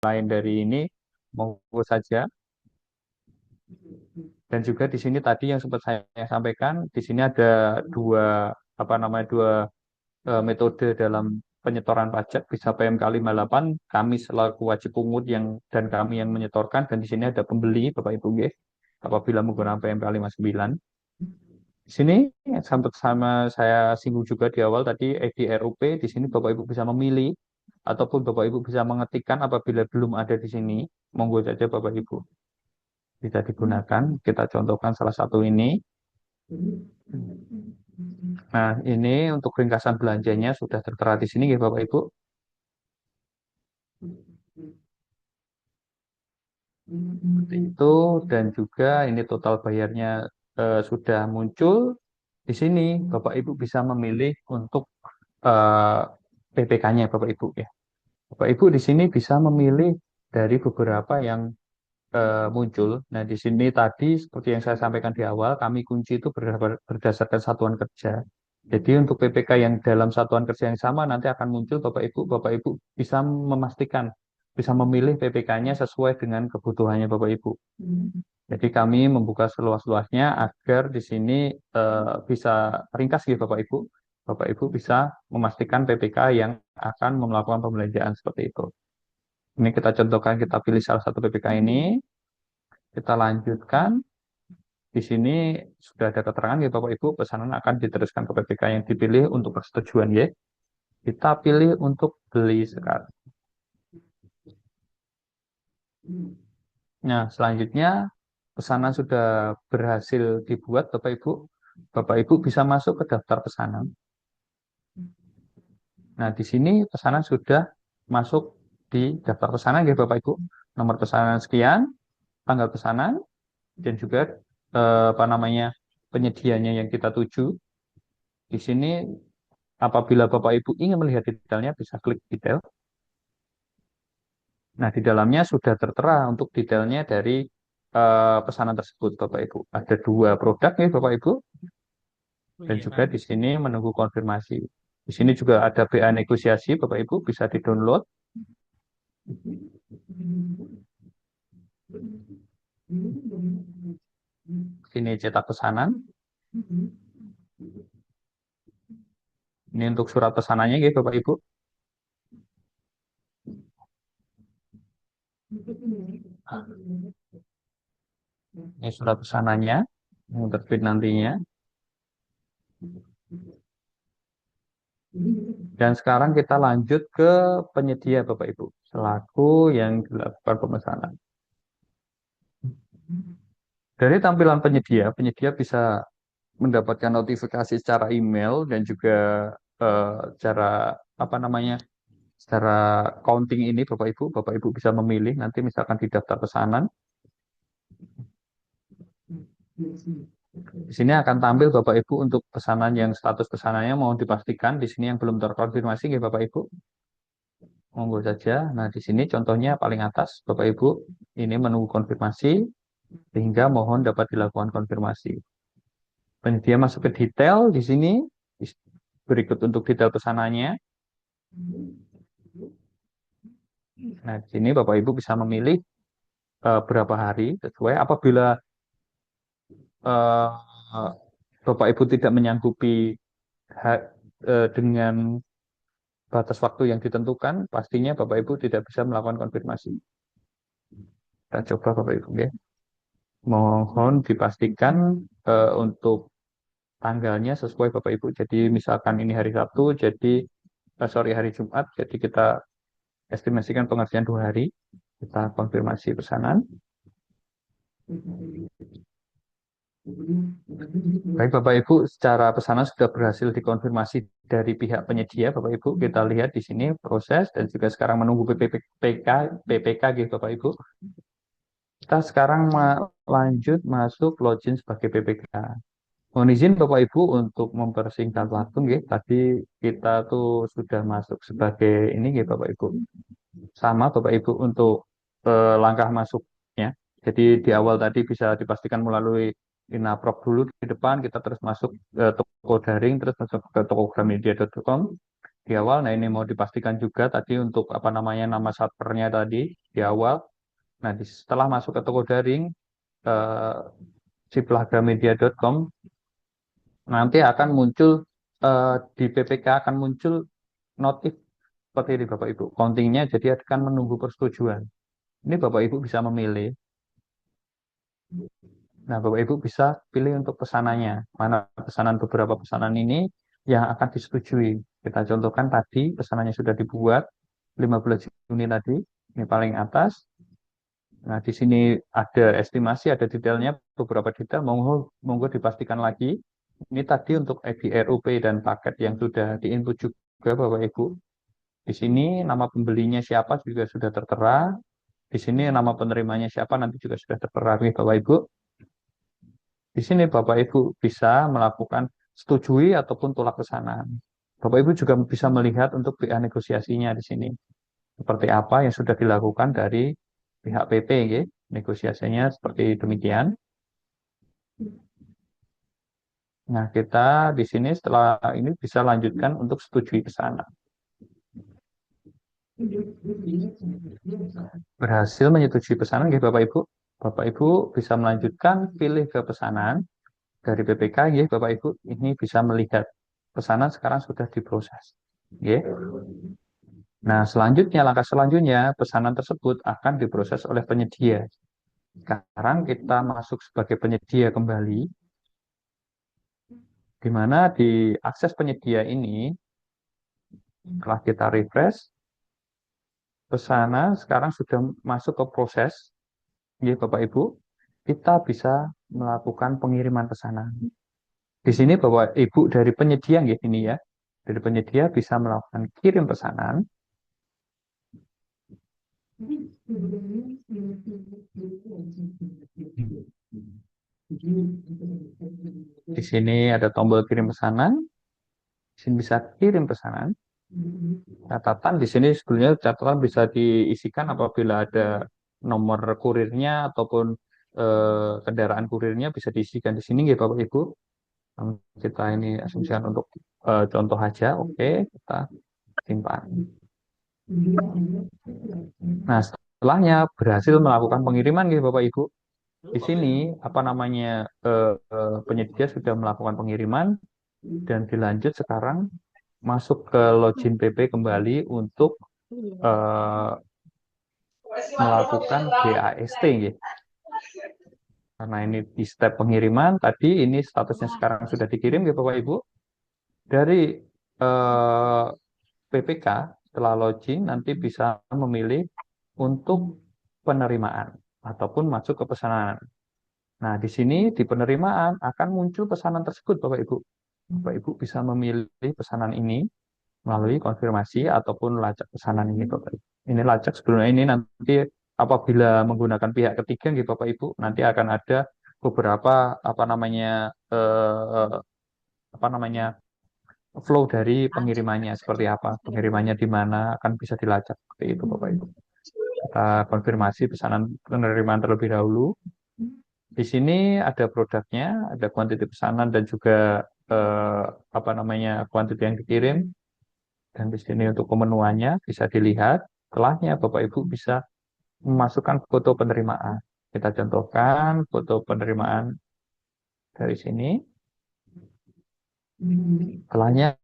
lain dari ini, monggo saja. Dan juga di sini tadi yang sempat saya sampaikan, di sini ada dua apa namanya metode dalam penyetoran pajak, bisa PMK 58, kami selaku wajib pungut dan kami yang menyetorkan, dan di sini ada pembeli Bapak Ibu nggih, apabila menggunakan PMK 59. Di sini sampai sama saya singgung juga di awal tadi EDRUP, di sini Bapak Ibu bisa memilih ataupun Bapak Ibu bisa mengetikkan apabila belum ada di sini, monggo saja Bapak Ibu bisa digunakan. Kita contohkan salah satu ini. Nah, ini untuk ringkasan belanjanya sudah tertera di sini ya Bapak Ibu. Seperti itu, dan juga ini total bayarnya sudah muncul di sini. Bapak Ibu bisa memilih untuk eh, PPK-nya Bapak Ibu ya. Bapak Ibu di sini bisa memilih dari beberapa yang muncul. Nah, di sini tadi seperti yang saya sampaikan di awal, kami kunci itu berdasarkan satuan kerja. Jadi untuk PPK yang dalam satuan kerja yang sama nanti akan muncul Bapak Ibu bisa memastikan, bisa memilih PPK-nya sesuai dengan kebutuhannya Bapak Ibu. Jadi kami membuka seluas-luasnya agar di sini bisa ringkas gitu Bapak Ibu. Bapak Ibu bisa memastikan PPK yang akan melakukan pembelanjaan seperti itu. Ini kita contohkan, kita pilih salah satu PPK ini, kita lanjutkan. Di sini sudah ada keterangan ya Bapak Ibu, pesanan akan diteruskan ke PPK yang dipilih untuk persetujuan ya. Kita pilih untuk beli sekarang. Nah, selanjutnya pesanan sudah berhasil dibuat Bapak Ibu. Bapak Ibu bisa masuk ke daftar pesanan. Nah, di sini pesanan sudah masuk di daftar pesanan ya Bapak Ibu. Nomor pesanan sekian, tanggal pesanan, dan juga apa namanya penyedianya yang kita tuju. Di sini apabila Bapak Ibu ingin melihat detailnya bisa klik detail. Nah, di dalamnya sudah tertera untuk detailnya dari pesanan tersebut Bapak Ibu. Ada dua produk nih Bapak Ibu, dan juga di sini menunggu konfirmasi. Di sini juga ada BA negosiasi Bapak Ibu, bisa di-download. Ini cetak pesanan. Ini untuk surat pesanannya gitu Bapak Ibu. Ini surat pesanannya yang terbit nantinya. Dan sekarang kita lanjut ke penyedia Bapak Ibu, selaku yang dilakukan pemesanan. Dari tampilan penyedia, penyedia bisa mendapatkan notifikasi secara email dan juga cara apa namanya, secara counting ini Bapak Ibu bisa memilih nanti misalkan di daftar pesanan. Di sini akan tampil Bapak Ibu untuk pesanan yang status pesanannya mau dipastikan. Di sini yang belum terkonfirmasi ya Bapak Ibu. Monggo saja. Nah, di sini contohnya paling atas Bapak Ibu ini menunggu konfirmasi sehingga mohon dapat dilakukan konfirmasi. Penyedia masuk ke detail di sini berikut untuk detail pesanannya. Nah, di sini Bapak Ibu bisa memilih berapa hari sesuai apabila eh, Bapak Ibu tidak menyanggupi dengan batas waktu yang ditentukan, pastinya Bapak Ibu tidak bisa melakukan konfirmasi. Kita coba Bapak Ibu ya. Mohon dipastikan untuk tanggalnya sesuai Bapak Ibu. Jadi misalkan ini hari Sabtu, jadi sorry hari Jumat, jadi kita estimasikan pengerjaan 2 hari. Kita konfirmasi pesanan. Baik Bapak Ibu, secara pesanan sudah berhasil dikonfirmasi dari pihak penyedia Bapak Ibu. Kita lihat di sini proses dan juga sekarang menunggu PPK gitu Bapak Ibu. Kita sekarang lanjut masuk login sebagai PPK. Mohon izin Bapak Ibu untuk mempersingkat waktu nggih. Tadi kita tuh sudah masuk sebagai ini nggih Bapak Ibu. Sama Bapak Ibu untuk langkah masuknya. Jadi di awal tadi bisa dipastikan melalui Inaprok dulu di depan, kita terus masuk ke toko daring, terus masuk ke toko gramedia.com. di awal. Nah, ini mau dipastikan juga tadi untuk apa namanya nama servernya tadi di awal. Nah, setelah masuk ke toko daring eh, ciplagramedia.com nanti akan muncul di PPK akan muncul notif seperti ini Bapak Ibu. Countingnya jadi akan menunggu persetujuan. Ini Bapak Ibu bisa memilih. Nah, Bapak Ibu bisa pilih untuk pesanannya. Mana pesanan beberapa pesanan ini yang akan disetujui. Kita contohkan tadi pesanannya sudah dibuat 15 Juni tadi. Ini paling atas. Nah, di sini ada estimasi, ada detailnya, beberapa detail. Monggo dipastikan lagi. Ini tadi untuk EDRUP dan paket yang sudah diinput juga Bapak Ibu. Di sini nama pembelinya siapa juga sudah tertera. Di sini nama penerimanya siapa nanti juga sudah tertera nih Bapak Ibu. Di sini Bapak Ibu bisa melakukan setujui ataupun tolak pesanan. Bapak Ibu juga bisa melihat untuk BA negosiasinya di sini. Seperti apa yang sudah dilakukan dari pihak PP, ya. Negosiasinya seperti demikian. Nah, kita di sini setelah ini bisa lanjutkan untuk setujui pesanan. Berhasil menyetujui pesanan, ya Bapak Ibu. Bapak Ibu bisa melanjutkan pilih ke pesanan dari PPK, ya Bapak Ibu. Ini bisa melihat pesanan sekarang sudah diproses. Ya. Nah, selanjutnya, langkah selanjutnya, pesanan tersebut akan diproses oleh penyedia. Sekarang kita masuk sebagai penyedia kembali, di mana di akses penyedia ini, setelah kita refresh, pesanan sekarang sudah masuk ke proses, ya Bapak Ibu, kita bisa melakukan pengiriman pesanan. Di sini Bapak Ibu dari penyedia, ya ini ya, dari penyedia bisa melakukan kirim pesanan. Di sini ada tombol kirim pesanan. Di sini bisa kirim pesanan. Catatan di sini sebenarnya catatan bisa diisikan apabila ada nomor kurirnya ataupun kendaraan kurirnya bisa diisikan di sini ya Bapak Ibu. Kita ini asumsikan untuk contoh aja, oke, kita simpan. Nah, setelahnya berhasil melakukan pengiriman ya Bapak Ibu. Di sini apa namanya penyedia sudah melakukan pengiriman dan dilanjut sekarang masuk ke login PP kembali untuk eh, melakukan BAST ya. Karena ini di step pengiriman tadi ini statusnya sekarang sudah dikirim ya Bapak Ibu. Dari eh, PPK setelah login nanti bisa memilih untuk penerimaan ataupun masuk ke pesanan. Nah, di sini di penerimaan akan muncul pesanan tersebut Bapak Ibu. Bapak Ibu bisa memilih pesanan ini melalui konfirmasi ataupun lacak pesanan ini Bapak Ibu. Ini lacak sebelumnya ini nanti apabila menggunakan pihak ketiga gitu Bapak Ibu nanti akan ada beberapa apa namanya flow dari pengirimannya seperti apa, pengirimannya di mana akan bisa dilacak seperti itu Bapak Ibu. Kita konfirmasi pesanan penerimaan terlebih dahulu. Di sini ada produknya, ada kuantiti pesanan dan juga apa namanya kuantiti yang dikirim. Dan di sini untuk pemenuhannya bisa dilihat. Setelahnya Bapak Ibu bisa memasukkan foto penerimaan. Kita contohkan foto penerimaan dari sini. Setelahnya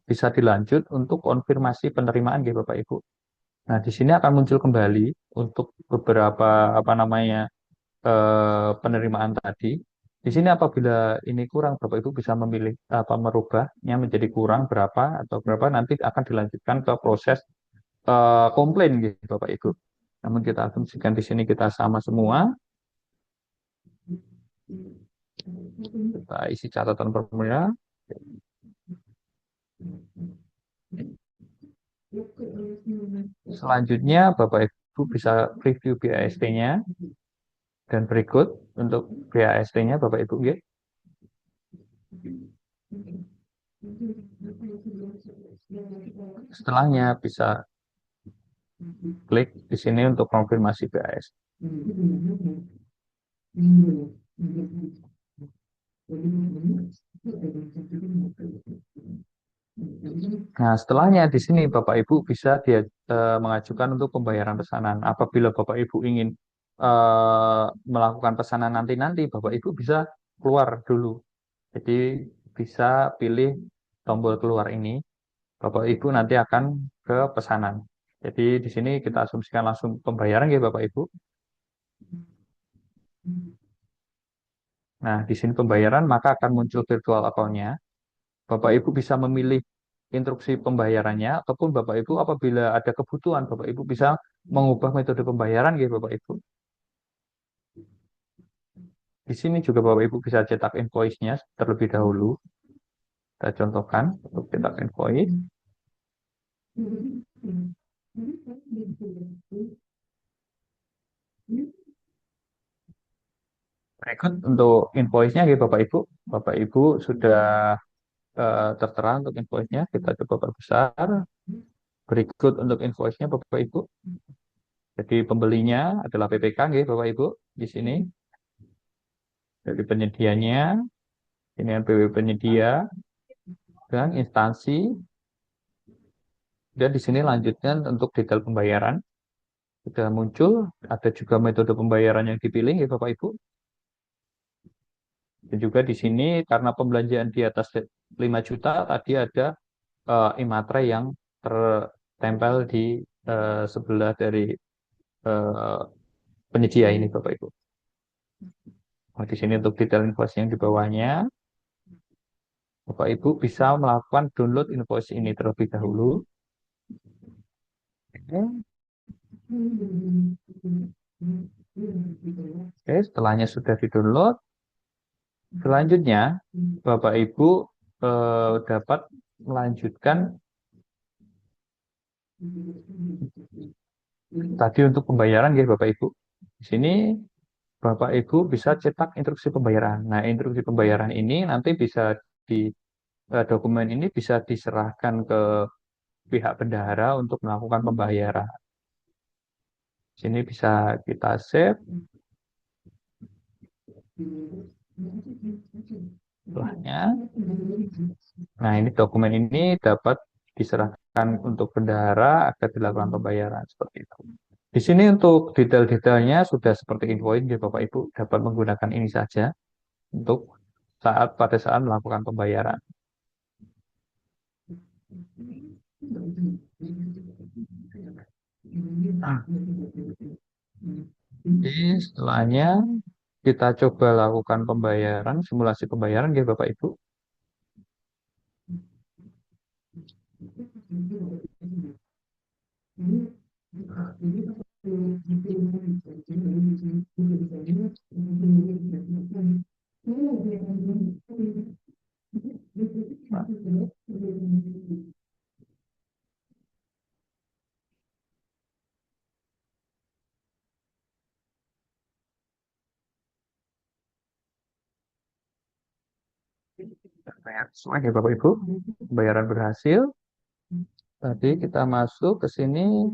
bisa dilanjut untuk konfirmasi penerimaan ya Bapak Ibu. Nah, di sini akan muncul kembali untuk beberapa apa namanya penerimaan tadi. Di sini apabila ini kurang, Bapak Ibu bisa memilih apa merubahnya menjadi kurang berapa atau berapa nanti akan dilanjutkan ke proses komplain gitu Bapak Ibu. Namun kita asumsikan di sini kita sama semua. Kita isi catatan formulir. Selanjutnya Bapak Ibu bisa review BAST-nya dan berikut untuk BAST-nya Bapak Ibu ya. Setelahnya bisa klik di sini untuk konfirmasi BAST. Nah, setelahnya di sini Bapak Ibu bisa dia mengajukan untuk pembayaran pesanan. Apabila Bapak Ibu ingin melakukan pesanan nanti-nanti, Bapak Ibu bisa keluar dulu. Jadi bisa pilih tombol keluar ini. Bapak Ibu nanti akan ke pesanan. Jadi di sini kita asumsikan langsung pembayaran ya Bapak Ibu. Nah, di sini pembayaran maka akan muncul virtual account-nya. Bapak Ibu bisa memilih instruksi pembayarannya ataupun Bapak Ibu apabila ada kebutuhan Bapak Ibu bisa mengubah metode pembayaran ya Bapak Ibu. Di sini juga Bapak Ibu bisa cetak invoice-nya terlebih dahulu. Kita contohkan untuk cetak invoice. Berikut untuk invoice-nya ya Bapak Ibu. Bapak Ibu sudah tertera untuk invoice-nya. Kita coba perbesar. Berikut untuk invoice-nya Bapak Ibu. Jadi pembelinya adalah PPK ya Bapak Ibu di sini. Dari penyedianya, ini NPW penyedia dan instansi. Dan di sini lanjutkan untuk detail pembayaran. Sudah muncul, ada juga metode pembayaran yang dipilih ya Bapak Ibu. Dan juga di sini karena pembelanjaan di atas 5 juta, tadi ada iMatre yang tertempel di sebelah dari eh, penyedia ini Bapak Ibu. Nah, di sini untuk detail invoice yang di bawahnya, Bapak Ibu bisa melakukan download invoice ini terlebih dahulu. Oke, setelahnya sudah di-download, selanjutnya Bapak Ibu dapat melanjutkan tadi untuk pembayaran ya Bapak Ibu. Di sini Bapak Ibu bisa cetak instruksi pembayaran. Nah, instruksi pembayaran ini nanti bisa di dokumen ini bisa diserahkan ke pihak bendahara untuk melakukan pembayaran. Di sini bisa kita save. Setelahnya, nah ini dokumen ini dapat diserahkan untuk bendahara agar dilakukan pembayaran seperti itu. Di sini untuk detail-detailnya sudah seperti invoice ya Bapak Ibu dapat menggunakan ini saja untuk pada saat melakukan pembayaran. Nah, jadi setelahnya kita coba lakukan pembayaran, simulasi pembayaran ya Bapak Ibu. Nah, semua ya Bapak Ibu, pembayaran berhasil. Tadi kita masuk ke sini,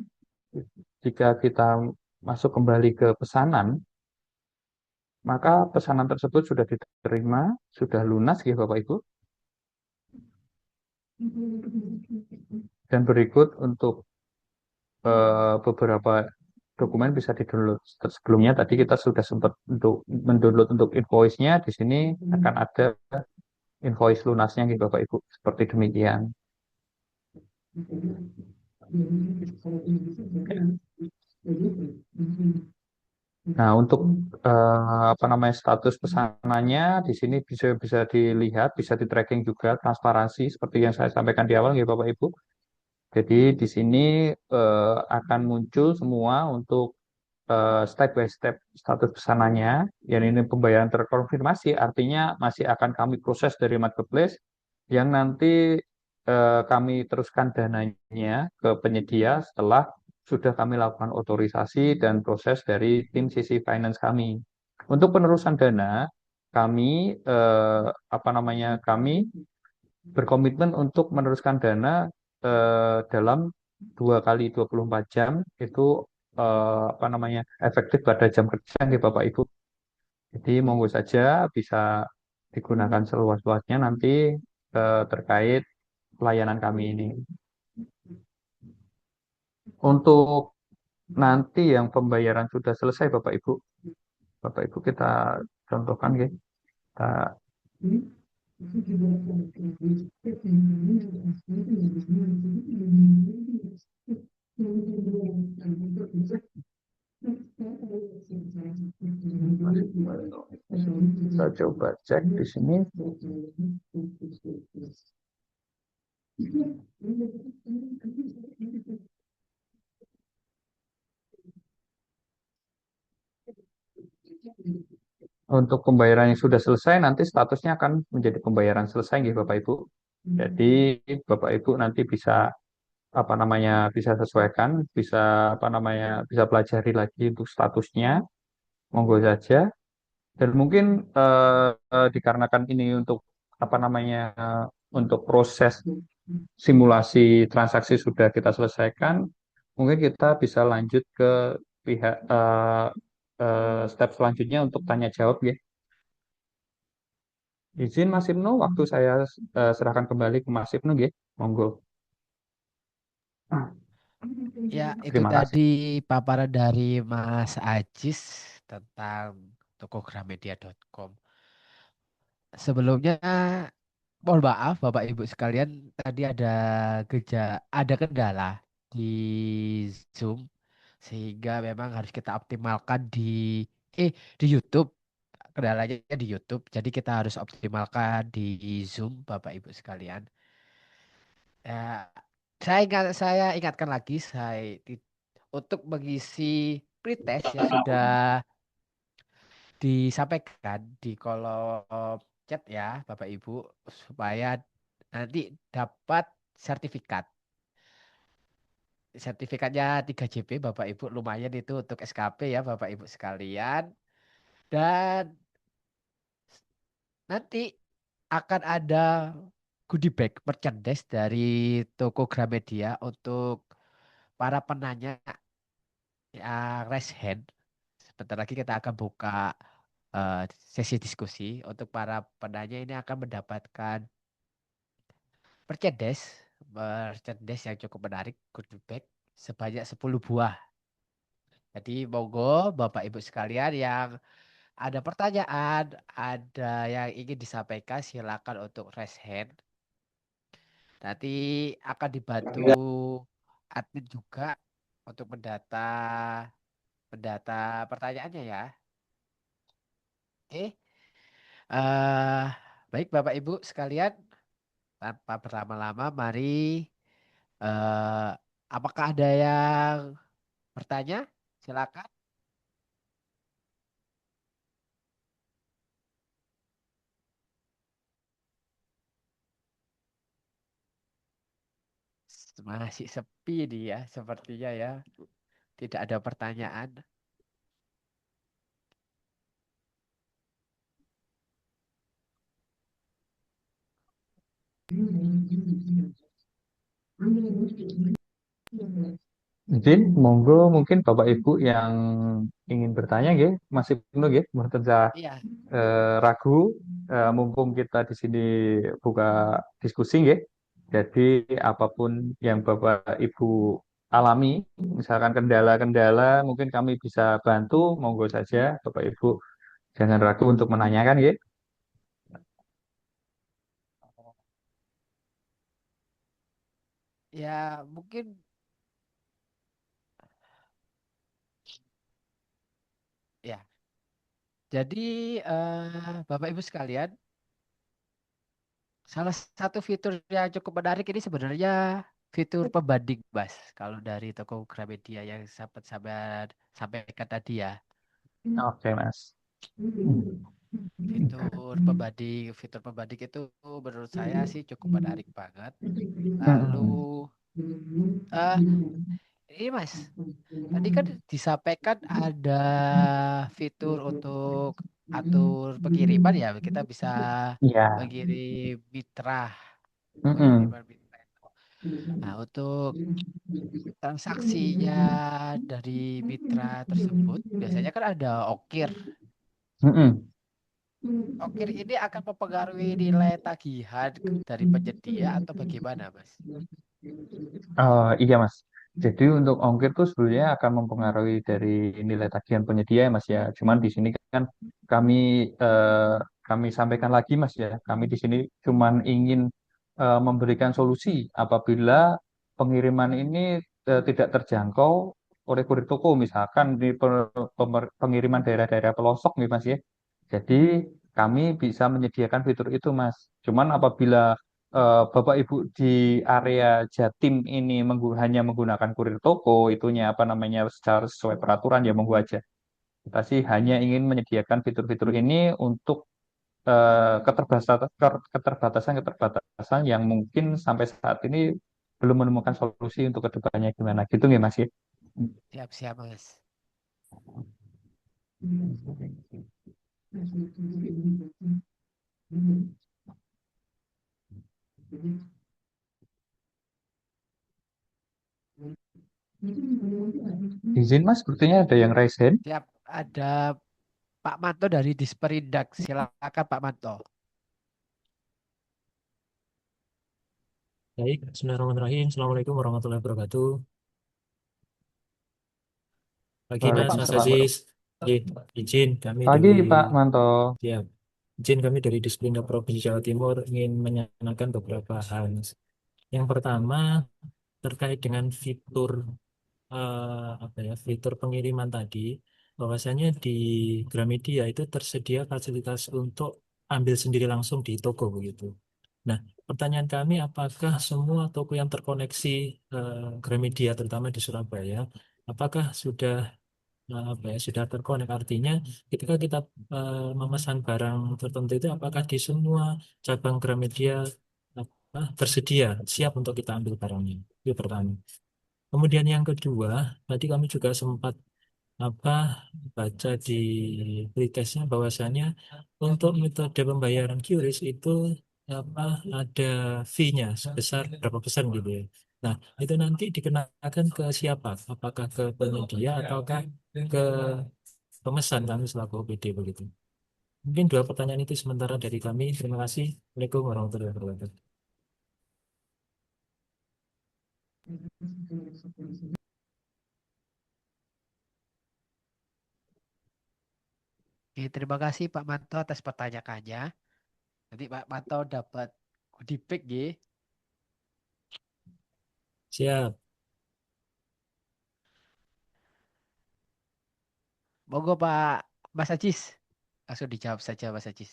jika kita masuk kembali ke pesanan, maka pesanan tersebut sudah diterima, sudah lunas ya Bapak Ibu. Dan berikut untuk beberapa dokumen bisa di-download. Sebelumnya tadi kita sudah sempat untuk mendownload untuk invoice-nya, di sini akan ada invoice lunasnya gitu Bapak Ibu. Seperti demikian. Nah, untuk apa namanya status pesanannya di sini bisa bisa dilihat, bisa di tracking juga transparansi seperti yang saya sampaikan di awal ya Bapak Ibu. Jadi di sini akan muncul semua untuk step by step status pesanannya. Yang ini pembayaran terkonfirmasi, artinya masih akan kami proses dari marketplace yang nanti kami teruskan dananya ke penyedia setelah sudah kami lakukan otorisasi dan proses dari tim sisi finance kami. Untuk penerusan dana, kami apa namanya kami berkomitmen untuk meneruskan dana dalam 2 kali 24 jam itu apa namanya efektif pada jam kerja nih Bapak Ibu. Jadi monggo saja bisa digunakan seluas-luasnya nanti terkait pelayanan kami ini. Untuk nanti yang pembayaran sudah selesai, Bapak Ibu kita contohkan ya. Kita kita coba cek di sini. Untuk pembayaran yang sudah selesai, nanti statusnya akan menjadi pembayaran selesai, nggih, Bapak Ibu. Jadi Bapak Ibu nanti bisa apa namanya bisa sesuaikan, bisa apa namanya bisa pelajari lagi untuk statusnya, monggo saja. Dan mungkin dikarenakan ini untuk apa namanya untuk proses simulasi transaksi sudah kita selesaikan, mungkin kita bisa lanjut ke pihak step selanjutnya untuk tanya jawab ya. Izin Mas Ibnu, waktu saya serahkan kembali ke Mas Ibnu ya. Monggo. Ya, itu Terima kasih. tadi paparan dari Mas Ajis tentang toko Gramedia.com. Sebelumnya, mohon maaf Bapak Ibu sekalian, tadi ada kendala di Zoom sehingga memang harus kita optimalkan eh di YouTube. Kendalanya di YouTube. Jadi kita harus optimalkan di Zoom Bapak Ibu sekalian. Ya, saya ingatkan lagi untuk mengisi pretest yang sudah disampaikan di kolom chat ya Bapak Ibu supaya nanti dapat sertifikat. Sertifikatnya 3 JP Bapak Ibu lumayan itu untuk SKP ya Bapak Ibu sekalian. Dan nanti akan ada goodie bag merchandise dari toko Gramedia untuk para penanya yang raise hand. Sebentar lagi kita akan buka eh, sesi diskusi. Untuk para penanya ini akan mendapatkan merchandise, merchandise yang cukup menarik, goodie bag sebanyak 10 buah. Jadi monggo Bapak Ibu sekalian yang ada pertanyaan, ada yang ingin disampaikan silakan untuk raise hand. Nanti akan dibantu admin juga untuk mendata pertanyaannya ya. Oke. eh Baik Bapak Ibu sekalian, tanpa berlama-lama mari eh apakah ada yang bertanya? Silakan. Masih sepi nih ya sepertinya ya. Tidak ada pertanyaan. Izin, monggo mungkin Bapak Ibu yang ingin bertanya ya, Mas Ibnu ya, mboten Iya, ragu, mumpung kita di sini buka diskusi ya. Jadi apapun yang Bapak Ibu alami, misalkan kendala-kendala, mungkin kami bisa bantu, monggo saja Bapak Ibu jangan ragu untuk menanyakan ya. ya mungkin ya. Jadi Bapak Ibu sekalian, salah satu fitur yang cukup menarik ini sebenarnya fitur pembanding, Mas. Kalau dari toko Gramedia yang sempat sampaikan tadi ya. Oke, Mas. Fitur pembanding itu menurut saya sih cukup menarik banget. Lalu Mm-mm. eh ini Mas, tadi kan disampaikan ada fitur untuk atur pengiriman ya. Kita bisa Iya. mengirim mitra, Mm-mm. pengiriman mitra. Nah, untuk transaksinya dari mitra tersebut biasanya kan ada ongkir. Mm-mm. ongkir ini akan mempengaruhi nilai tagihan dari penyedia atau bagaimana, Mas? Iya Mas. Jadi untuk ongkir tuh sebenarnya akan mempengaruhi dari nilai tagihan penyedia ya Mas ya. Cuman di sini kan kami eh, kami sampaikan lagi Mas ya. Kami di sini cuman ingin memberikan solusi apabila pengiriman ini tidak terjangkau oleh kurir toko. Misalkan di pengiriman daerah-daerah pelosok nih Mas ya. Jadi kami bisa menyediakan fitur itu Mas. Cuman apabila Bapak Ibu di area Jatim ini hanya menggunakan kurir toko, itunya apa namanya secara sesuai peraturan ya monggo aja. Kita sih hanya ingin menyediakan fitur-fitur ini untuk keterbatasan-keterbatasan yang mungkin sampai saat ini belum menemukan solusi untuk kedepannya gimana gitu nggak Mas ya? Siap-siap, Mas. Izin Mas, sepertinya ada yang raise hand. Siap, ada Pak Manto dari Disperindak. Silakan Pak Manto. Baik, Bismillahirrahmanirrahim. Assalamualaikum warahmatullahi wabarakatuh. Pagi Halo Mas, Pak Mas Manto. Waalaikumsalam. Aziz. Izin kami Pagi dari Pak Manto. ya, izin kami dari Disperindak Provinsi Jawa Timur ingin menanyakan beberapa hal, Mas. Yang pertama terkait dengan fitur apa ya, fitur pengiriman tadi, bahwasanya di Gramedia itu tersedia fasilitas untuk ambil sendiri langsung di toko begitu. Nah, pertanyaan kami, apakah semua toko yang terkoneksi Gramedia, terutama di Surabaya, apakah sudah apa ya, sudah terkonek? Artinya, ketika kita memesan barang tertentu itu, apakah di semua cabang Gramedia tersedia, siap untuk kita ambil barangnya? Itu pertama. Kemudian yang kedua, tadi kami juga sempat apa baca di pretestnya bahwasannya untuk metode pembayaran QRIS itu apa ada fee-nya sebesar berapa persen gitu ya. Nah, itu nanti dikenakan ke siapa? Apakah ke penyedia ataukah ke pemesan kami selaku OPD begitu? Mungkin dua pertanyaan itu sementara dari kami. Terima kasih. Assalamualaikum warahmatullahi wabarakatuh. Oke, terima kasih Pak Manto atas pertanyaannya. Nanti Pak Manto dapat goodie bag ya. Siap. Monggo Pak Mas Ajis. Langsung dijawab saja Mas Ajis.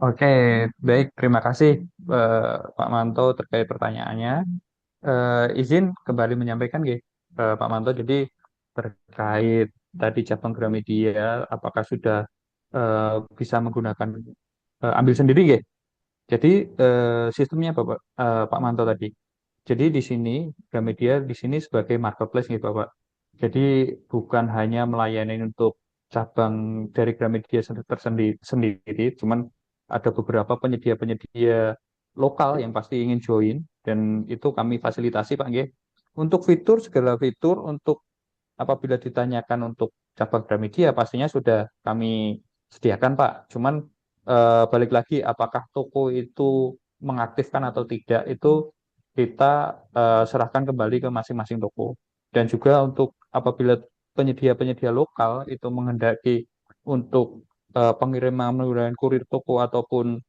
Oke, baik. Terima kasih Pak Manto terkait pertanyaannya. Izin kembali menyampaikan Pak Manto. Jadi terkait tadi cabang Gramedia, apakah sudah eh, bisa menggunakan ambil sendiri Jadi sistemnya Pak Manto tadi. Jadi di sini Gramedia di sini sebagai marketplace nih Bapak. Jadi bukan hanya melayani untuk cabang dari Gramedia sendiri, cuman ada beberapa penyedia-penyedia lokal yang pasti ingin join dan itu kami fasilitasi Pak nggih. Untuk fitur segala fitur untuk apabila ditanyakan untuk cabang Gramedia pastinya sudah kami sediakan Pak. Cuman balik lagi apakah toko itu mengaktifkan atau tidak itu kita serahkan kembali ke masing-masing toko. Dan juga untuk apabila penyedia-penyedia lokal itu menghendaki untuk pengiriman menggunakan kurir toko ataupun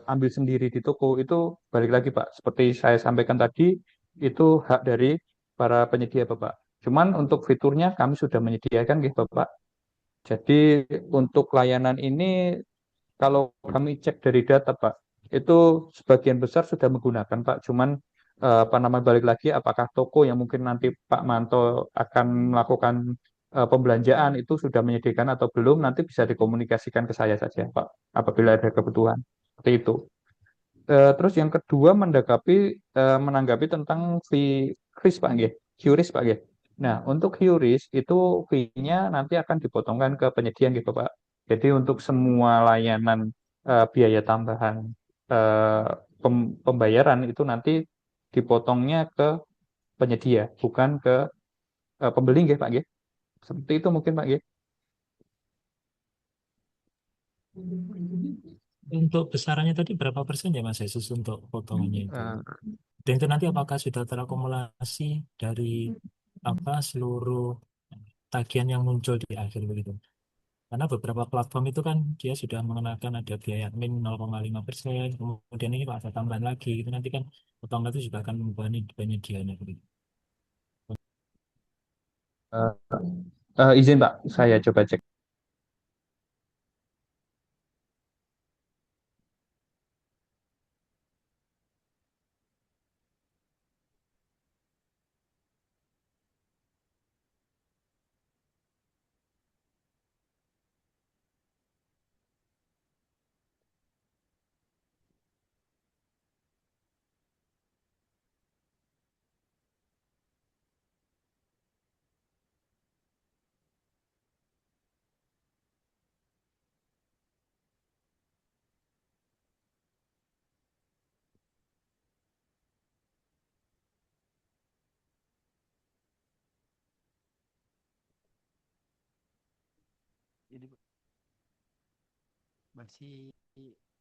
ambil sendiri di toko itu balik lagi Pak. Seperti saya sampaikan tadi itu hak dari para penyedia Bapak. Cuman untuk fiturnya kami sudah menyediakan gitu Bapak. Jadi untuk layanan ini kalau kami cek dari data Pak, itu sebagian besar sudah menggunakan Pak. Cuman apa namanya balik lagi apakah toko yang mungkin nanti Pak Manto akan melakukan pembelanjaan itu sudah menyediakan atau belum nanti bisa dikomunikasikan ke saya saja Pak apabila ada kebutuhan. Seperti itu. Terus yang kedua menanggapi tentang fee QRIS Pak nggih. QRIS Pak nggih. Nah, untuk QRIS itu fee-nya nanti akan dipotongkan ke penyedia gitu Pak. Jadi untuk semua layanan biaya tambahan eh, pembayaran itu nanti dipotongnya ke penyedia, bukan ke pembeli nggih Pak nggih. Seperti itu mungkin Pak nggih. Untuk besarannya tadi berapa persen ya Mas Yesus untuk potongannya itu? Eh, Dan itu nanti apakah sudah terakumulasi dari apa seluruh tagihan yang muncul di akhir begitu? Karena beberapa platform itu kan dia sudah mengenakan ada biaya admin 0,5%, kemudian ini kalau ada tambahan lagi, itu nanti kan potongan itu juga akan membebani penyediaannya begitu. eh, izin Pak, saya coba cek. Jadi masih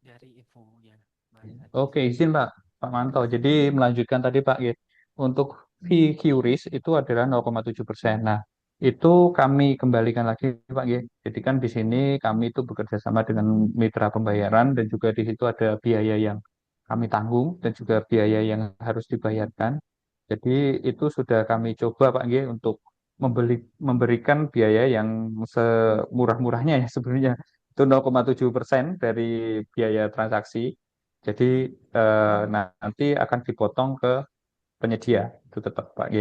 dari infonya Mas Ajis. Oke, izin Pak, Pak Manto. Jadi melanjutkan tadi Pak, ya. Untuk fee QRIS itu adalah 0,7%. Nah, itu kami kembalikan lagi Pak, ya. Jadi kan di sini kami itu bekerja sama dengan mitra pembayaran dan juga di situ ada biaya yang kami tanggung dan juga biaya yang harus dibayarkan. Jadi itu sudah kami coba Pak, ya, untuk memberikan biaya yang semurah-murahnya ya sebenarnya. Itu 0,7% dari biaya transaksi. Jadi nanti akan dipotong ke penyedia itu tetap Pak G.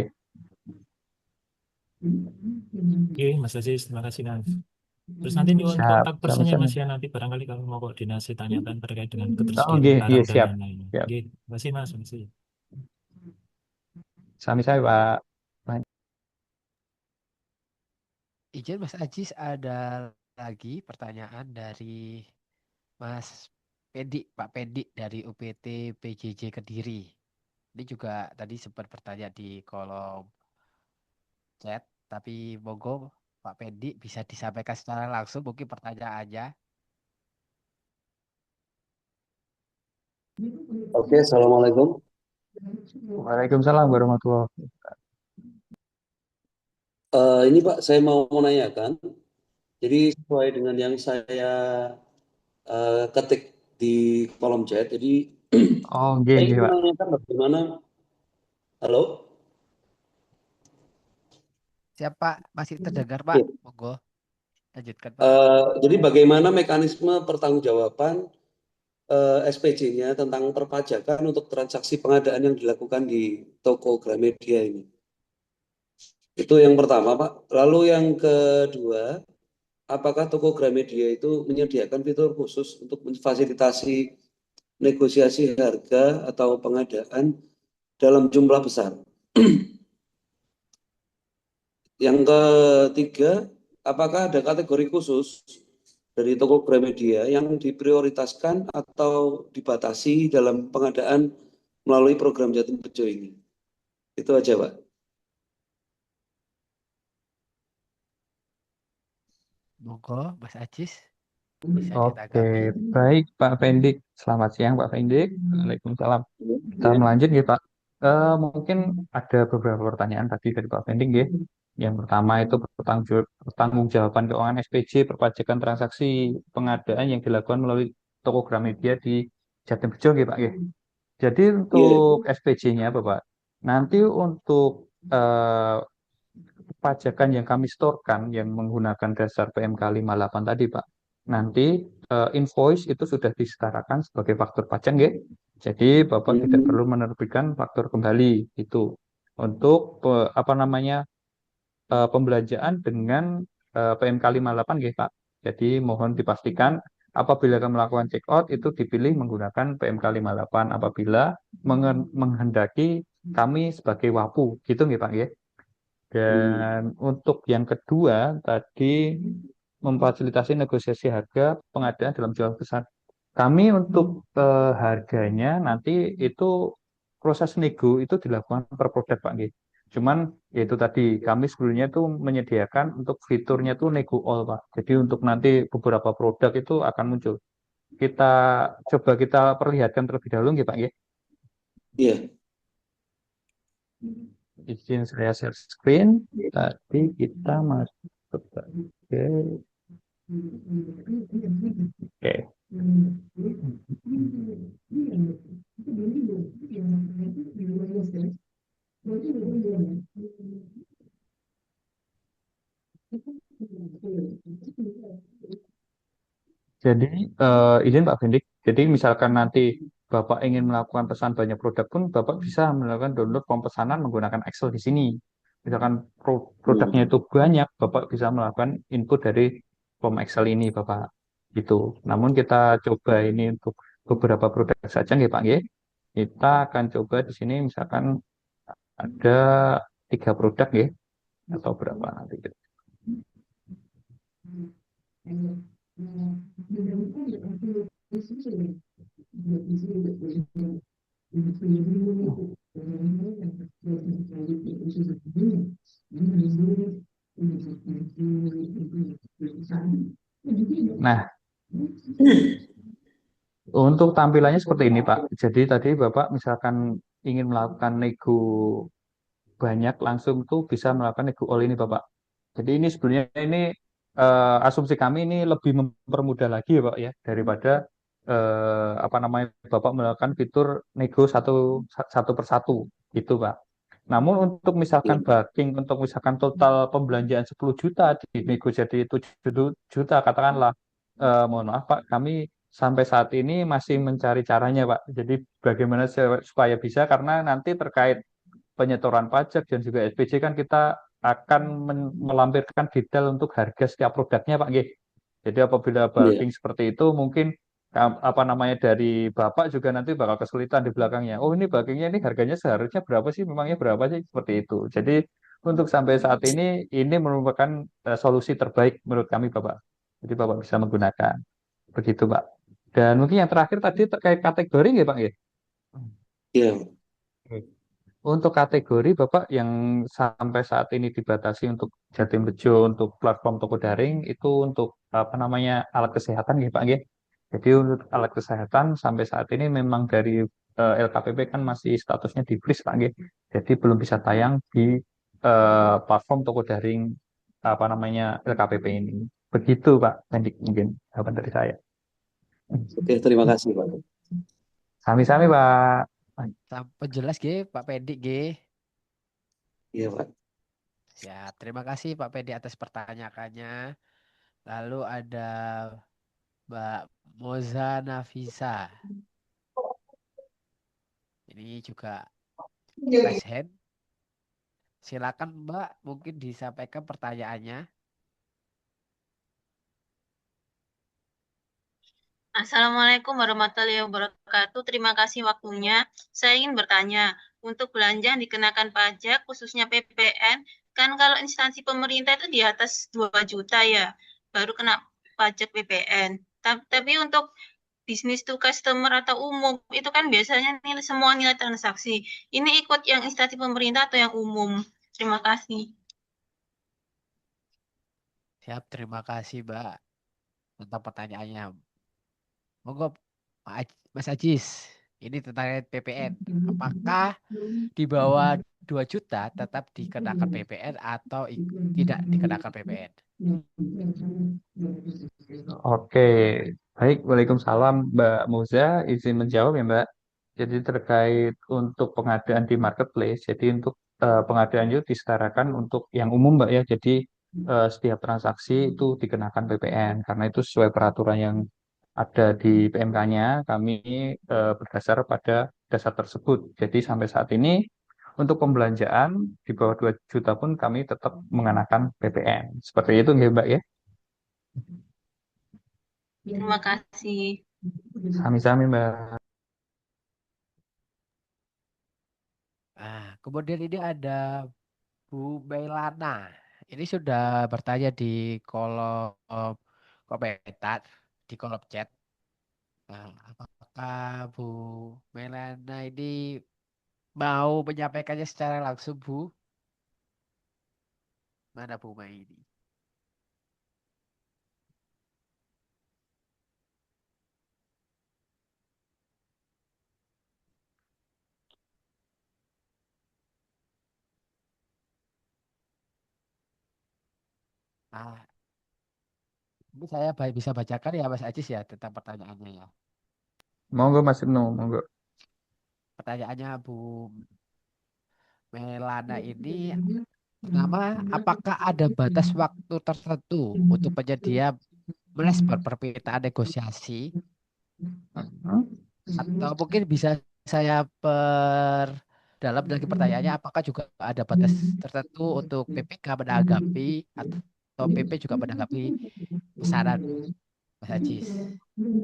Oke, Mas Aziz, terima kasih Mas. Terus nanti nih untuk Siap, kontak personnya sama-sama. Mas ya, nanti barangkali kalau mau koordinasi tanyakan terkait dengan Oh, ketersediaan G, barang G, dan siap. lain-lain. Siap. Oke, terima kasih Mas. Terima kasih. Sami saya Pak. Izin Mas Ajis, ada lagi pertanyaan dari Mas Pedi, Pak Pedi dari UPT PJJ Kediri. Ini juga tadi sempat bertanya di kolom chat, tapi monggo Pak Pedi bisa disampaikan secara langsung mungkin pertanyaannya. Oke, Assalamualaikum. Waalaikumsalam warahmatullahi wabarakatuh. Ini Pak, saya mau menanyakan. Jadi sesuai dengan yang saya ketik di kolom chat. Jadi Oh, G, saya G, ingin Pak. menanyakan bagaimana. Halo? Siapa masih terdengar Pak? Iya. Monggo lanjutkan Pak. Jadi bagaimana mekanisme pertanggungjawaban SPJ-nya tentang perpajakan untuk transaksi pengadaan yang dilakukan di toko Gramedia ini? Itu yang pertama, Pak. Lalu yang kedua, apakah toko Gramedia itu menyediakan fitur khusus untuk memfasilitasi negosiasi harga atau pengadaan dalam jumlah besar? Yang ketiga, apakah ada kategori khusus dari toko Gramedia yang diprioritaskan atau dibatasi dalam pengadaan melalui program Jatim Bejo ini? Itu aja, Pak. Monggo Mas Ajis bisa Oke, ditanggapi. baik Pak Fendik. Selamat siang Pak Fendik. Waalaikumsalam. Kita Ya. melanjut ya Pak. Mungkin ada beberapa pertanyaan tadi dari Pak Fendik ya. Yang pertama itu pertanggungjawaban keuangan SPJ perpajakan transaksi pengadaan yang dilakukan melalui toko Gramedia di Jatim Bejo ya Pak ya. Jadi Iya. untuk SPJ-nya Bapak, nanti untuk eh, pajakan yang kami setorkan yang menggunakan dasar PMK 58 tadi Pak, nanti invoice itu sudah disetarakan sebagai faktur pajak ya. Jadi Bapak tidak Hmm. perlu menerbitkan faktur kembali itu untuk apa namanya pembelanjaan dengan PMK 58 ya Pak. Jadi mohon dipastikan apabila akan melakukan check out itu dipilih menggunakan PMK 58 apabila menghendaki kami sebagai WAPU gitu nggih Pak ya. Hmm. Dan untuk yang kedua tadi memfasilitasi negosiasi harga pengadaan dalam jumlah besar. Kami untuk harganya nanti itu proses nego itu dilakukan per produk Pak Nggih. Cuman yaitu tadi kami sebelumnya itu menyediakan untuk fiturnya tuh nego all Pak. Jadi untuk nanti beberapa produk itu akan muncul. Kita coba kita perlihatkan terlebih dahulu nggih Pak nggih. Iya. Izin saya share screen. Tadi kita masuk ke oke. Jadi izin Pak Bendik. Jadi misalkan nanti Bapak ingin melakukan pesan banyak produk pun Bapak bisa melakukan download form pesanan menggunakan Excel di sini. Misalkan produknya itu banyak, Bapak bisa melakukan input dari form Excel ini Bapak. Gitu. Namun kita coba ini untuk beberapa produk saja nggih Pak nggih. Kita akan coba di sini misalkan ada 3 produk nggih atau berapa nanti. Nah, untuk tampilannya seperti ini, Pak. Jadi tadi Bapak misalkan ingin melakukan nego banyak langsung tuh bisa melakukan nego all ini, Bapak. Jadi ini sebenarnya ini asumsi kami ini lebih mempermudah lagi ya, Pak ya, daripada apa namanya Bapak melakukan fitur nego satu per satu gitu, Pak. Namun untuk misalkan Iya. booking, untuk misalkan total pembelanjaan 10 juta di nego jadi 7 juta, katakanlah, mohon maaf Pak, kami sampai saat ini masih mencari caranya Pak. Jadi bagaimana supaya bisa, karena nanti terkait penyetoran pajak dan juga SPJ kan kita akan melampirkan detail untuk harga setiap produknya Pak Nggih. Jadi apabila Iya. bulking seperti itu mungkin apa namanya dari Bapak juga nanti bakal kesulitan di belakangnya. Oh ini bulkingnya ini harganya seharusnya berapa sih? Memangnya berapa sih? Seperti itu. Jadi untuk sampai saat ini merupakan solusi terbaik menurut kami Bapak. Jadi Bapak bisa menggunakan. Begitu Pak. Dan mungkin yang terakhir tadi terkait kategori nggih Pak nggih? Iya. Untuk kategori Bapak yang sampai saat ini dibatasi untuk Jatim Bejo, untuk platform toko daring itu untuk apa namanya alat kesehatan gitu Pak nggih. Jadi untuk alat kesehatan sampai saat ini memang dari LKPP kan masih statusnya di freeze Pak nggih. Jadi belum bisa tayang di platform toko daring apa namanya LKPP ini. Begitu Pak Mendik mungkin jawaban dari saya. Oke, terima kasih, Pak. Sami-sami Pak. Sampai jelas G, Pak Pedi G. Iya, Pak. Siap. Terima kasih Pak Pedi atas pertanyaannya. Lalu ada Mbak Moza Nafisa. Ini juga raise hand. Silakan Mbak, mungkin disampaikan pertanyaannya. Assalamualaikum warahmatullahi wabarakatuh. Terima kasih waktunya. Saya ingin bertanya, untuk belanja yang dikenakan pajak, khususnya PPN, kan kalau instansi pemerintah itu di atas 2 juta ya, baru kena pajak PPN. Tapi untuk bisnis to customer atau umum, itu kan biasanya semua nilai transaksi. Ini ikut yang instansi pemerintah atau yang umum? Terima kasih. Siap, terima kasih Mbak tentang pertanyaannya. Monggo Mas Ajis, ini tentang PPN. Apakah di bawah 2 juta tetap dikenakan PPN atau tidak dikenakan PPN? Oke, baik. Waalaikumsalam, Mbak Muza. Izin menjawab ya, Mbak. Jadi terkait untuk pengadaan di marketplace, jadi untuk pengadaan itu disetarakan untuk yang umum, Mbak ya. Jadi setiap transaksi itu dikenakan PPN karena itu sesuai peraturan yang ada di PMK-nya. Kami berdasar pada dasar tersebut. Jadi sampai saat ini untuk pembelanjaan di bawah 2 juta pun kami tetap mengenakan PPN. Seperti itu, nggih, Mbak ya. Terima kasih. Sami-sami, Mbak. Kemudian ini ada Bu Melana. Ini sudah bertanya di kolom komentar, di kolom chat. Apakah Bu Melana ini mau menyampaikannya secara langsung, Bu? Mana Bu Mai ini? Ah, ini saya bisa bacakan ya Mas Ajis ya tentang pertanyaannya ya. Monggo Mas Ibnu, monggo. Pertanyaannya Bu Melana ini pertama, apakah ada batas waktu tertentu untuk penyedia merespon permintaan negosiasi? Hmm? Atau mungkin bisa saya dalam lagi pertanyaannya, apakah juga ada batas tertentu untuk PPK menanggapi atau PP juga menanggapi pesanan Mas Ajis?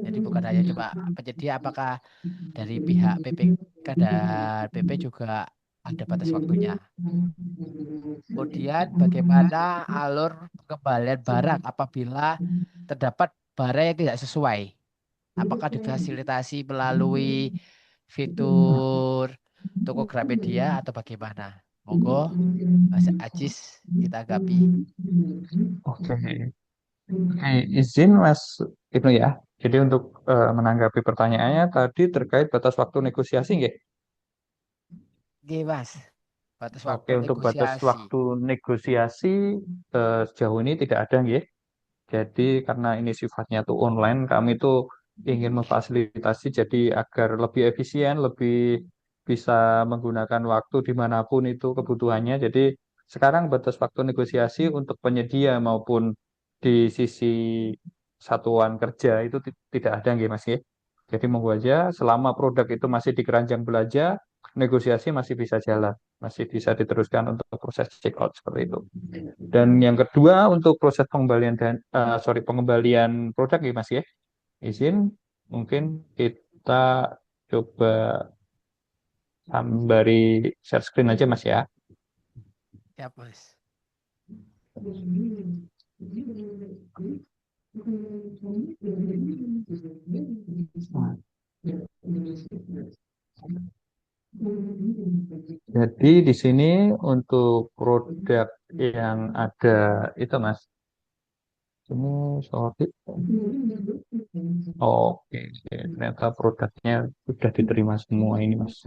Jadi bukan hanya cuma penyedia, apakah dari pihak PPK dan PP juga ada batas waktunya? Kemudian bagaimana alur pengembalian barang apabila terdapat barang yang tidak sesuai? Apakah difasilitasi melalui fitur toko Gramedia atau bagaimana? Monggo, Mas Ajis ditanggapi. Oke. Oke, izin Mas Ibnu ya. Jadi untuk menanggapi pertanyaannya tadi terkait batas waktu negosiasi nggih? Oke, Mas. Batas Oke, waktu untuk batas negosiasi. waktu negosiasi sejauh ini tidak ada nggih. Jadi karena ini sifatnya tuh online, kami tuh ingin memfasilitasi jadi agar lebih efisien, lebih bisa menggunakan waktu dimanapun itu kebutuhannya. Jadi sekarang batas waktu negosiasi untuk penyedia maupun di sisi satuan kerja itu tidak ada nggih Mas nggih. Jadi monggo aja selama produk itu masih di keranjang belanja, negosiasi masih bisa jalan, masih bisa diteruskan untuk proses check out seperti itu. Dan yang kedua untuk proses pengembalian pengembalian produk ya Mas ya. Izin mungkin kita coba sambari share screen aja Mas ya. Ya, Mas. Jadi di sini untuk produk yang ada itu Mas. Ini sorry. Oke, oke. Ternyata produknya sudah diterima semua ini Mas.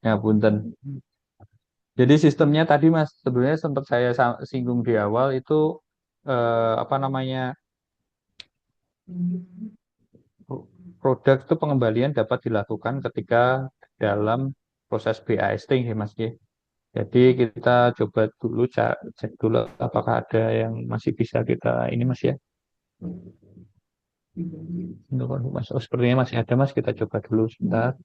Ya punten. Jadi sistemnya tadi Mas, sebenarnya sempat saya singgung di awal itu apa namanya produk itu pengembalian dapat dilakukan ketika dalam proses BAST ya Mas ya. Jadi kita coba dulu cek dulu apakah ada yang masih bisa kita ini Mas ya. Untuk Mas, oh, sepertinya masih ada Mas, kita coba dulu sebentar.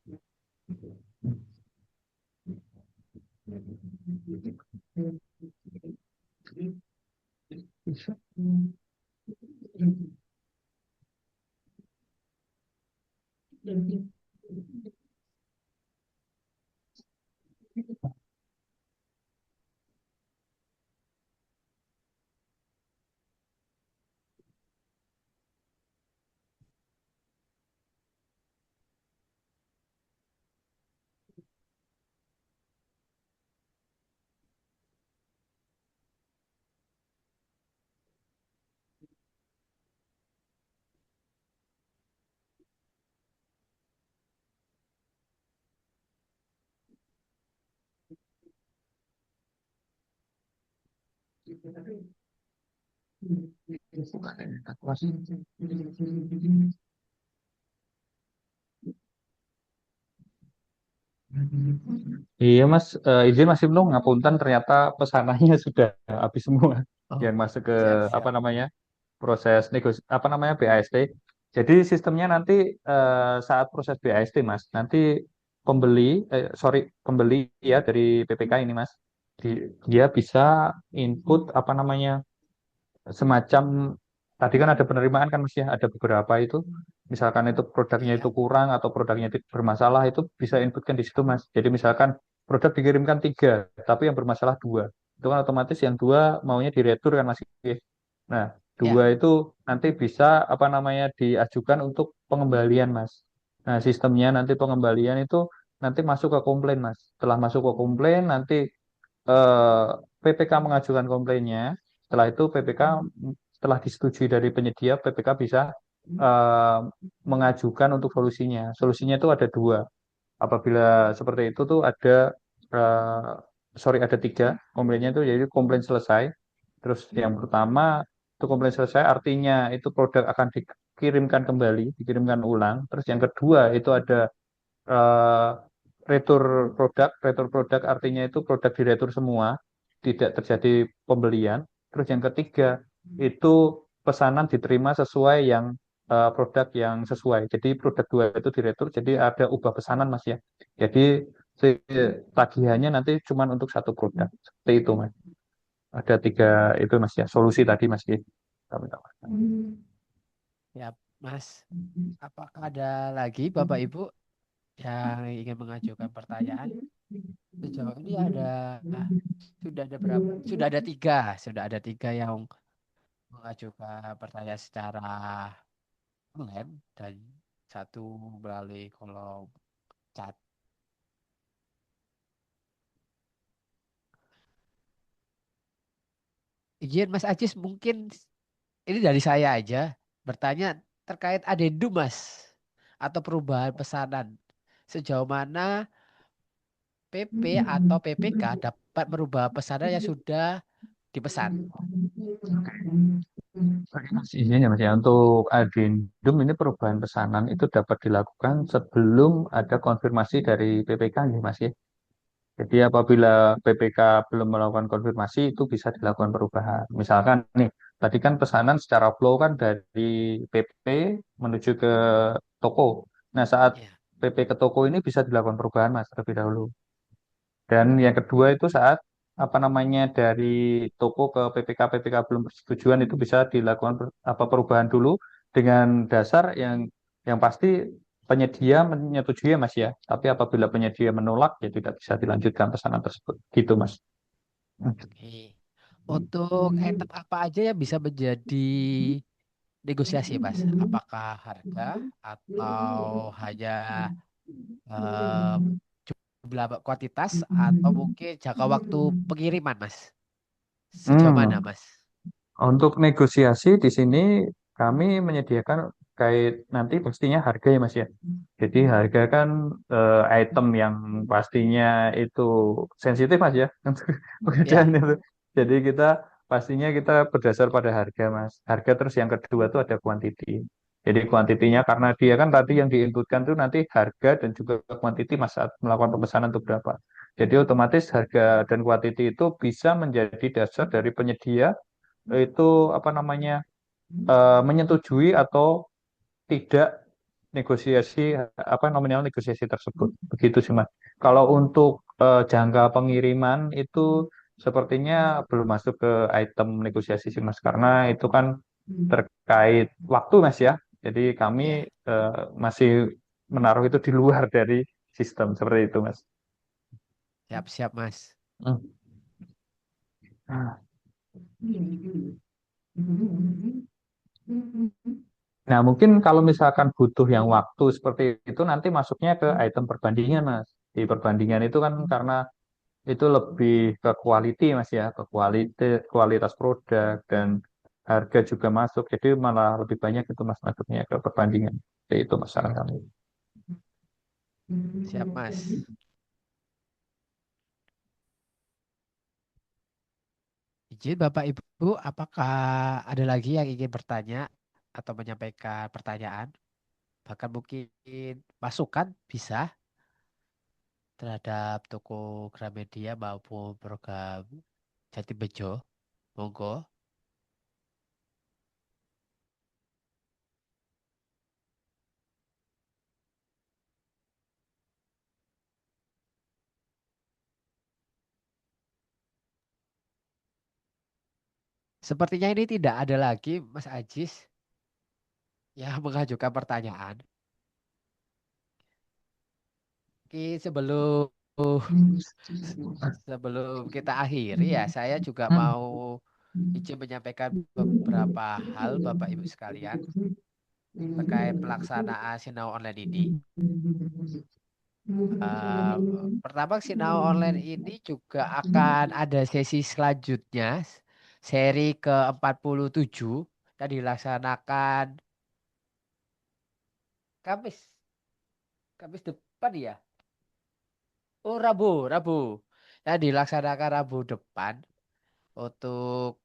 Iya Mas, izin Mas Ibnu ngapunten ternyata pesanannya sudah habis semua Oh, yang masuk ke siap, apa siap. namanya proses apa namanya BAST. Jadi sistemnya nanti saat proses BAST Mas, nanti pembeli ya dari PPK ini Mas, dia bisa input apa namanya semacam tadi kan ada penerimaan kan Mas ya, ada beberapa itu. Misalkan itu produknya itu Iya, kurang atau produknya itu bermasalah itu bisa inputkan di situ Mas. Jadi misalkan produk dikirimkan tiga, tapi yang bermasalah dua. Itu kan otomatis yang dua maunya diretur kan Mas. Nah, dua ya, itu nanti bisa apa namanya diajukan untuk pengembalian Mas. Nah, sistemnya nanti pengembalian itu nanti masuk ke komplain Mas. Setelah masuk ke komplain nanti eh, PPK mengajukan komplainnya, setelah itu PPK setelah disetujui dari penyedia, PPK bisa eh, mengajukan untuk solusinya. Solusinya itu ada dua. Apabila seperti itu tuh ada eh, ada tiga komplainnya itu, jadi komplain selesai. Terus yang pertama itu komplain selesai artinya itu produk akan dikirimkan kembali, dikirimkan ulang. Terus yang kedua itu ada eh, retur produk artinya itu produk diretur semua, tidak terjadi pembelian. Terus yang ketiga itu pesanan diterima sesuai yang produk yang sesuai. Jadi produk dua itu diretur, jadi ada ubah pesanan Mas ya. Jadi tagihannya nanti cuma untuk satu produk. Seperti itu Mas. Ada tiga itu Mas ya, solusi tadi Mas ya. Kami tawarkan. Ya, Mas. Apakah ada lagi Bapak Ibu yang ingin mengajukan pertanyaan? Sejauh ini sudah ada tiga yang mengajukan pertanyaan secara online dan satu melalui kolom chat. Izin Mas Ajis, mungkin ini dari saya aja bertanya terkait adendum Mas atau perubahan pesanan. Sejauh mana PP atau PPK dapat merubah pesanan yang sudah dipesan? Mas, izin ya Mas ya, untuk addendum ini perubahan pesanan itu dapat dilakukan sebelum ada konfirmasi dari PPK nih Mas ya. Jadi apabila PPK belum melakukan konfirmasi itu bisa dilakukan perubahan. Misalkan nih, tadi kan pesanan secara flow kan dari PP menuju ke toko. Nah, saat Ya, PP ke toko ini bisa dilakukan perubahan Mas terlebih dahulu. Dan yang kedua itu saat apa namanya dari toko ke PPK belum persetujuan itu bisa dilakukan perubahan dulu dengan dasar yang pasti penyedia menyetujui ya Mas ya. Tapi apabila penyedia menolak ya tidak bisa dilanjutkan pesanan tersebut. Gitu Mas. oke. Untuk item apa aja yang bisa menjadi negosiasi, Mas? Apakah harga atau hanya eh, jumlah kuantitas atau mungkin jangka waktu pengiriman, Mas? Sejauh mana, Hmm. Mas? Untuk negosiasi di sini kami menyediakan kait nanti pastinya harga ya Mas ya. Jadi harga kan item yang pastinya itu sensitif Mas ya untuk pekerjaan Ya, itu. Jadi pastinya kita berdasar pada harga Mas. Harga terus yang kedua itu ada quantity. Jadi kuantitinya karena dia kan tadi yang diinputkan tuh nanti harga dan juga quantity Mas saat melakukan pemesanan itu berapa. Jadi otomatis harga dan quantity itu bisa menjadi dasar dari penyedia itu apa namanya menyetujui atau tidak negosiasi apa nominal negosiasi tersebut. Begitu sih Mas. Kalau untuk jangka pengiriman itu sepertinya belum masuk ke item negosiasi sih Mas karena itu kan terkait waktu Mas ya. Jadi kami ya, eh, masih menaruh itu di luar dari sistem seperti itu Mas. siap-siap, Mas. Hmm. Nah, mungkin kalau misalkan butuh yang waktu seperti itu nanti masuknya ke item perbandingan, Mas. Di perbandingan itu kan karena itu lebih ke quality, Mas ya, ke kualitas produk dan harga juga masuk. Jadi malah lebih banyak itu Mas masuknya ke perbandingan. Jadi itu Mas saran kami. Siap, Mas. Izin Bapak Ibu, apakah ada lagi yang ingin bertanya atau menyampaikan pertanyaan? Bahkan mungkin masukan bisa terhadap toko Gramedia maupun program Jati Bejo. Monggo. Sepertinya ini tidak ada lagi Mas Ajis yang mengajukan pertanyaan. Oke, sebelum kita akhiri ya, saya juga mau izin menyampaikan beberapa hal Bapak Ibu sekalian terkait pelaksanaan sinau online ini. Eh, Pertama Sinau Online ini juga akan ada sesi selanjutnya, seri ke-47 dan dilaksanakan Kamis, Kamis depan ya. Oh, Rabu. Dan dilaksanakan Rabu depan untuk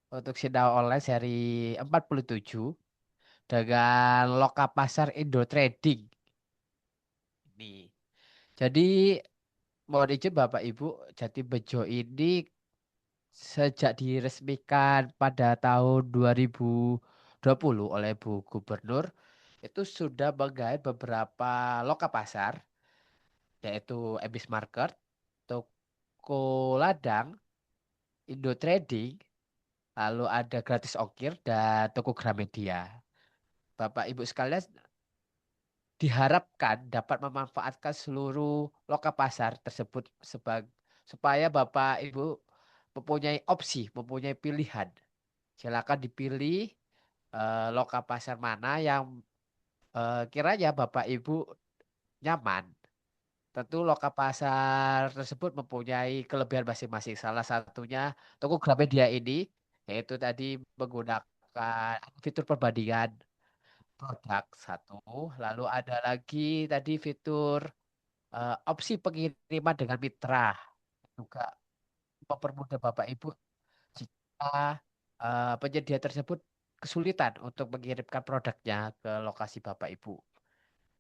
Sinau Online seri 47 dengan loka pasar Indo Trading ini. Jadi mohon izin Bapak Ibu, Jati Bejo ini sejak diresmikan pada tahun 2020 oleh Bu Gubernur itu sudah menggait beberapa loka pasar yaitu Ebis Market, Toko Ladang, Indo Trading, lalu ada Gratis Ongkir dan Toko Gramedia. Bapak Ibu sekalian diharapkan dapat memanfaatkan seluruh loka pasar tersebut supaya Bapak Ibu mempunyai opsi, mempunyai pilihan. Silakan dipilih loka pasar mana yang kiranya Bapak Ibu nyaman. Tentu loka pasar tersebut mempunyai kelebihan masing-masing. Salah satunya toko Gramedia ini yaitu tadi menggunakan fitur perbandingan produk satu, lalu ada lagi tadi fitur opsi pengiriman dengan mitra juga mempermudah Bapak Ibu jika penyedia tersebut kesulitan untuk mengirimkan produknya ke lokasi Bapak Ibu.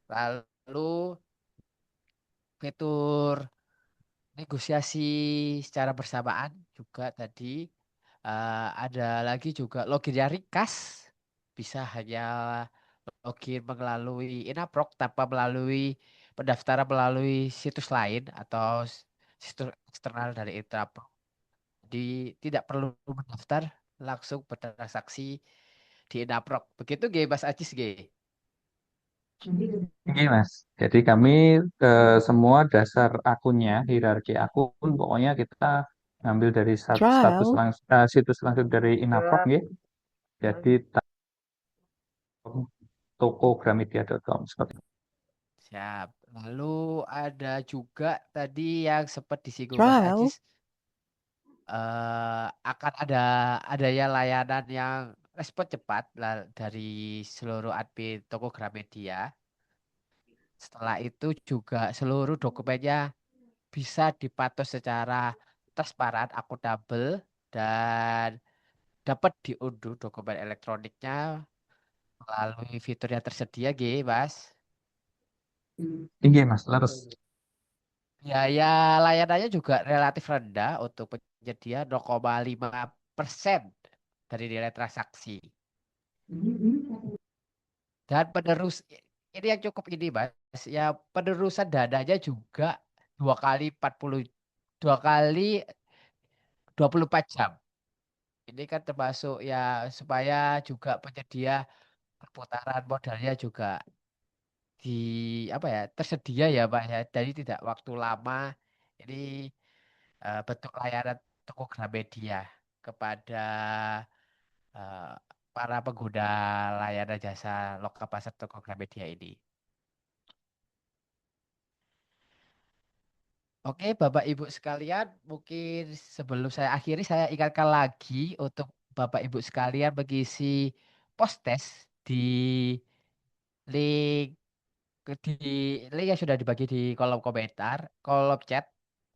Lalu fitur negosiasi secara bersamaan juga tadi ada lagi juga loginnya ringkas, bisa hanya login melalui Inaproc tanpa melalui pendaftaran melalui situs lain atau situs eksternal dari Inaproc. Jadi tidak perlu mendaftar, langsung bertransaksi di Inaproc. Begitu G, Mas Ajis G. Oke, Mas. Jadi kami semua dasar akunnya, hierarki akun, pokoknya kita ngambil dari situs langsung dari Inaproc, nggih. Jadi tokogramedia.com seperti itu. Siap. Lalu ada juga tadi yang sempat disinggung Mas Ajis, akan ada ya layanan yang respon cepat dari seluruh admin toko Gramedia. Setelah itu juga seluruh dokumennya bisa dipantau secara transparan, akuntabel, dan dapat diunduh dokumen elektroniknya melalui fitur yang tersedia, Mas. Tinggi, Mas. Leres. Biaya layanannya juga relatif rendah untuk penyedia 0,5% dari nilai transaksi. Dan penerus ini yang cukup ini, Mas. Ya penerusan dananya juga 2 kali 24 jam. Ini kan termasuk ya supaya juga penyedia perputaran modalnya juga di apa ya tersedia ya Pak ya. Jadi tidak waktu lama. Ini bentuk layanan toko Gramedia kepada eh, para pengguna layanan jasa lokal pasar toko Gramedia ini. Oke, Bapak Ibu sekalian, mungkin sebelum saya akhiri, saya ingatkan lagi untuk Bapak Ibu sekalian mengisi post test di link di link yang sudah dibagi di kolom komentar, kolom chat.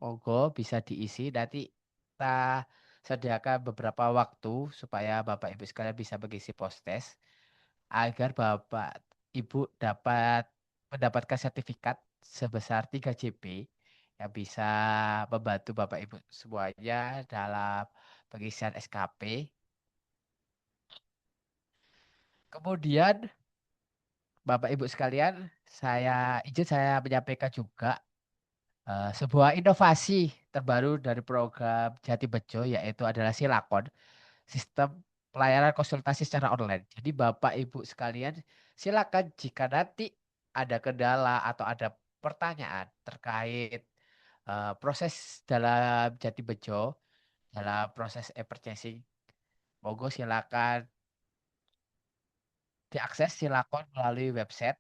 Monggo bisa diisi. Nanti kita sediakan beberapa waktu supaya Bapak Ibu sekalian bisa mengisi post test agar Bapak Ibu dapat mendapatkan sertifikat sebesar 3 JP yang bisa membantu Bapak Ibu semuanya dalam pengisian SKP. Kemudian Bapak Ibu sekalian, saya menyampaikan juga sebuah inovasi terbaru dari program Jati Bejo yaitu adalah Silakon, sistem pelayanan konsultasi secara online. Jadi Bapak Ibu sekalian, silakan jika nanti ada kendala atau ada pertanyaan terkait proses dalam Jati Bejo, dalam proses e-purchasing, monggo silakan diakses Silakon melalui website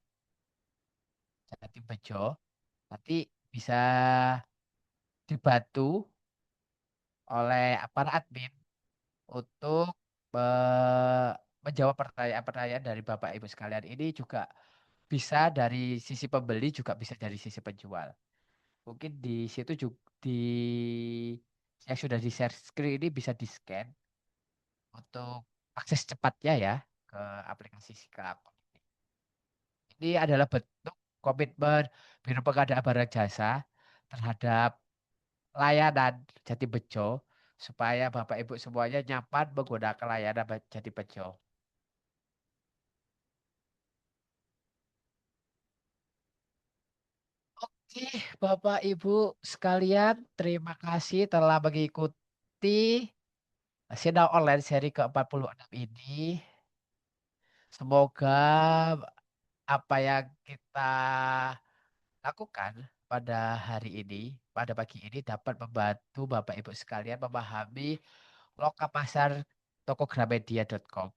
Jatim Bejo, nanti bisa dibantu oleh para admin untuk menjawab pertanyaan-pertanyaan dari Bapak Ibu sekalian. Ini juga bisa dari sisi pembeli, juga bisa dari sisi penjual. Mungkin di situ juga yang sudah di share screen ini bisa di scan untuk akses cepatnya ya ke aplikasi Siklak. Ini adalah bentuk komitmen Biro Pengadaan Barang Jasa terhadap layanan Jati Bejo supaya Bapak Ibu semuanya nyaman menggunakan layanan Jati Bejo. Oke, Bapak Ibu sekalian, terima kasih telah mengikuti sidang online seri ke-46 ini. Semoga apa yang kita lakukan pada hari ini, pada pagi ini dapat membantu Bapak Ibu sekalian memahami loka pasar tokogramedia.com.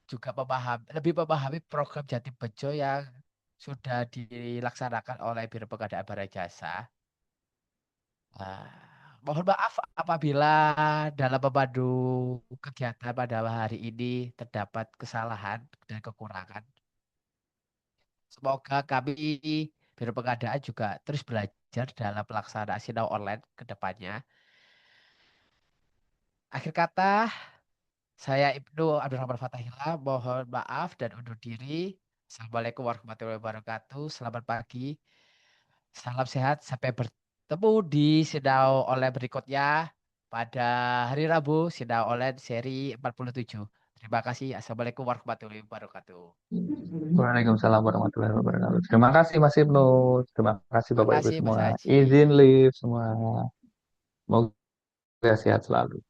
Juga lebih memahami program Jatim Bejo yang sudah dilaksanakan oleh Biro Pengadaan Barang Jasa. Mohon maaf apabila dalam memandu kegiatan pada hari ini terdapat kesalahan dan kekurangan. Semoga kami Biro Pengadaan juga terus belajar dalam pelaksanaan sidang online ke depannya. Akhir kata, saya Ibnu Abdurrahman Fatahillah, mohon maaf dan undur diri. Assalamualaikum warahmatullahi wabarakatuh. Selamat pagi. Salam sehat. Sampai bertemu di sidang online berikutnya pada hari Rabu, sidang online seri 47. Terima kasih. Assalamualaikum warahmatullahi wabarakatuh. Waalaikumsalam warahmatullahi wabarakatuh. Terima kasih Mas Ibnu. Terima kasih Terima Bapak Ibu kasih Mas semua. Haji. Izin live semua. Semoga sehat selalu.